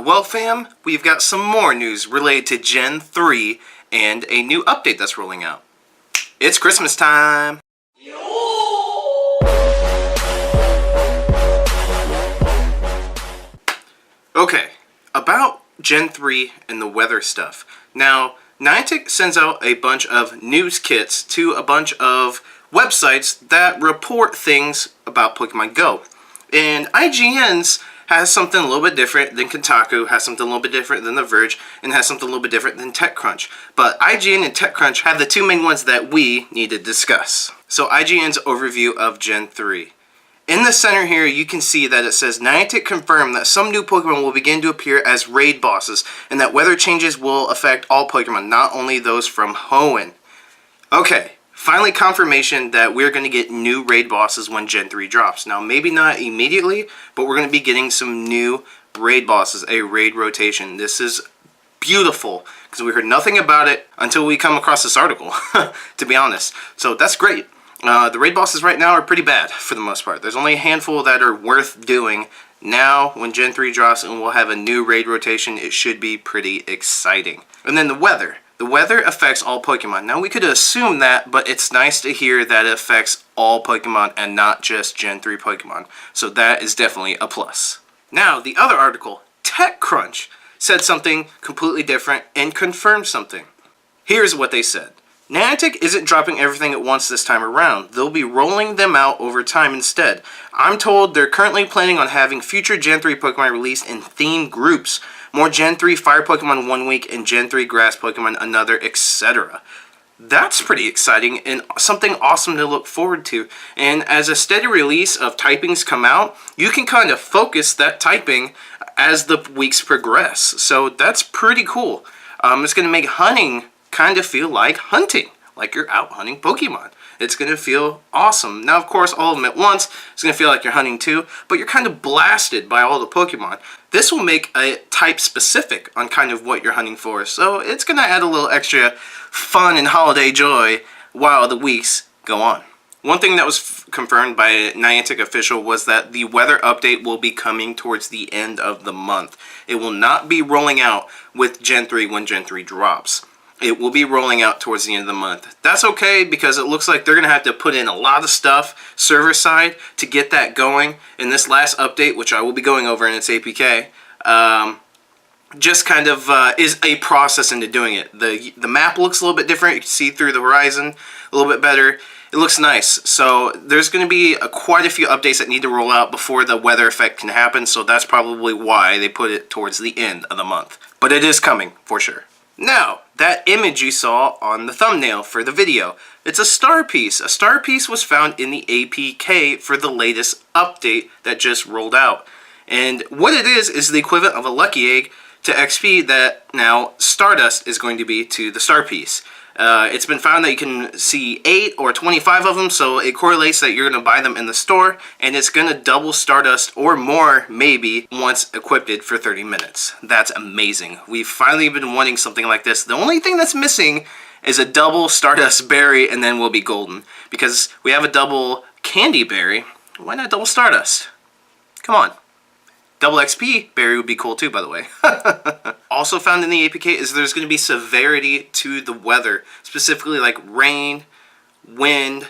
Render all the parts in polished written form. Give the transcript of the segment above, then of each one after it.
Well fam, we've got some more news related to Gen 3 and a new update that's rolling out. It's Christmas time! Okay, about Gen 3 and the weather stuff. Now, Niantic sends out a bunch of news kits to a bunch of websites that report things about Pokemon Go. And IGN's has something a little bit different than Kotaku, has something a little bit different than The Verge, and has something a little bit different than TechCrunch. But IGN and TechCrunch have the two main ones that we need to discuss. So IGN's overview of Gen 3. In the center here, you can see that it says, Niantic confirmed that some new Pokemon will begin to appear as raid bosses, and that weather changes will affect all Pokemon, not only those from Hoenn. Okay. Finally confirmation that we're going to get new raid bosses when Gen 3 drops. Now maybe not immediately, but we're going to be getting some new raid bosses, a raid rotation. This is beautiful because we heard nothing about it until we come across this article, to be honest. So that's great. The raid bosses right now are pretty bad for the most part. There's only a handful that are worth doing. Now when Gen 3 drops and we'll have a new raid rotation, it should be pretty exciting. And then the weather. The weather affects all Pokemon. Now we could assume that, but it's nice to hear that it affects all Pokemon and not just Gen 3 Pokemon. So that is definitely a plus. Now the other article, TechCrunch, said something completely different and confirmed something. Here's what they said. Niantic isn't dropping everything at once this time around. They'll be rolling them out over time instead. I'm told they're currently planning on having future Gen 3 Pokemon released in themed groups. More Gen 3 Fire Pokemon one week and Gen 3 Grass Pokemon another, etc. That's pretty exciting and something awesome to look forward to. And as a steady release of typings come out, you can kind of focus that typing as the weeks progress. So that's pretty cool. It's going to make hunting kind of feel like hunting, like you're out hunting Pokemon. It's going to feel awesome. Now, of course, all of them at once, it's going to feel like you're hunting too, but you're kind of blasted by all the Pokemon. This will make a type specific on kind of what you're hunting for, so it's going to add a little extra fun and holiday joy while the weeks go on. One thing that was confirmed by a Niantic official was that the weather update will be coming towards the end of the month. It will not be rolling out with Gen 3 when Gen 3 drops. It will be rolling out towards the end of the month. That's okay because it looks like they're going to have to put in a lot of stuff server side to get that going. In this last update, which I will be going over in its APK, just kind of is a process into doing it. The map looks a little bit different. You can see through the horizon a little bit better. It looks nice. So there's going to be quite a few updates that need to roll out before the weather effect can happen. So that's probably why they put it towards the end of the month. But it is coming for sure. Now, that image you saw on the thumbnail for the video, it's a star piece. A star piece was found in the APK for the latest update that just rolled out. And what it is the equivalent of a lucky egg to XP that now Stardust is going to be to the star piece. It's been found that you can see 8 or 25 of them, so it correlates that you're going to buy them in the store, and it's going to double Stardust or more, maybe, once equipped for 30 minutes. That's amazing. We've finally been wanting something like this. The only thing that's missing is a double Stardust berry, and then we'll be golden. Because we have a double Candy berry, why not double Stardust? Come on. Double XP berry would be cool too, by the way. Also found in the APK is there's going to be severity to the weather, specifically like rain, wind,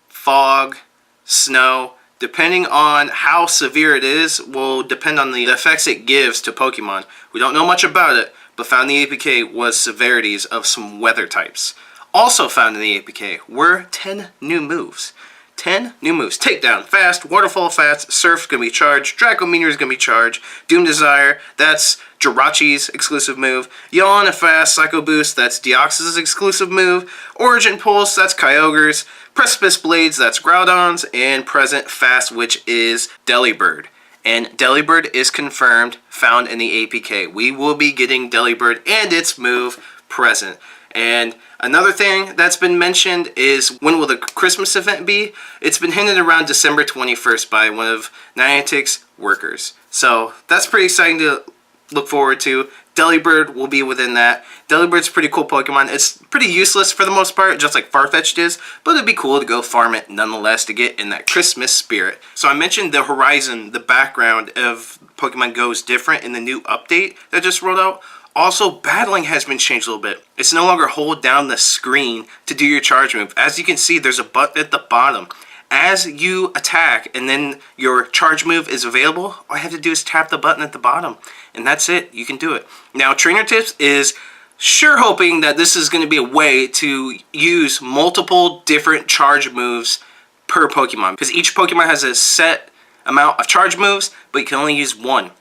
fog, snow. Depending on how severe it is will depend on the effects it gives to Pokemon. We don't know much about it, but found in the APK was severities of some weather types. Also found in the APK were 10 new moves. 10 new moves. Takedown, fast, waterfall fast, surf's gonna be charged, Draco Meteor is gonna be charged, Doom Desire, that's Jirachi's exclusive move, Yawn fast, Psycho Boost, that's Deoxys' exclusive move, Origin Pulse, that's Kyogre's, Precipice Blades, that's Groudon's, and Present Fast, which is Delibird. And Delibird is confirmed, found in the APK. We will be getting Delibird and its move present. And another thing that's been mentioned is when will the Christmas event be? It's been hinted around December 21st by one of Niantic's workers. So that's pretty exciting to look forward to. Delibird will be within that. Delibird's a pretty cool Pokemon. It's pretty useless for the most part, just like Farfetch'd is, but it'd be cool to go farm it nonetheless to get in that Christmas spirit. So I mentioned the horizon, the background of Pokemon Go is different in the new update that just rolled out. Also, battling has been changed a little bit. It's no longer hold down the screen to do your charge move. As you can see, there's a button at the bottom. As you attack and then your charge move is available, all you have to do is tap the button at the bottom. And that's it. You can do it. Now, Trainer Tips is sure hoping that this is going to be a way to use multiple different charge moves per Pokemon. Because each Pokemon has a set amount of charge moves, but you can only use one.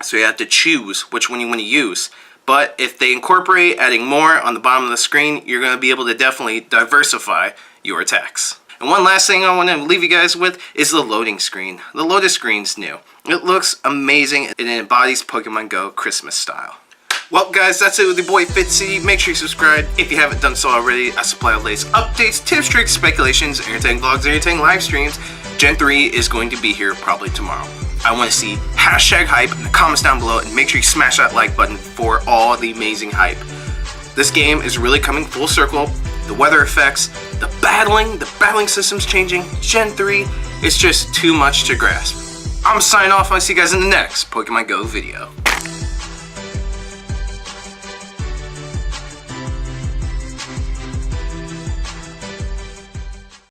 So you have to choose which one you want to use. But if they incorporate adding more on the bottom of the screen, you're going to be able to definitely diversify your attacks. And one last thing I want to leave you guys with is the loading screen. The loading screen's new. It looks amazing and it embodies Pokemon Go Christmas style. Well, guys, that's it with your boy Fitz City. Make sure you subscribe if you haven't done so already. I supply the latest updates, tips, tricks, speculations, entertaining vlogs, entertaining live streams. Gen 3 is going to be here probably tomorrow. I want to see hashtag hype in the comments down below, and make sure you smash that like button for all the amazing hype. This game is really coming full circle. The weather effects, the battling system's changing. Gen 3, it's just too much to grasp. I'm signing off. I'll see you guys in the next Pokemon Go video.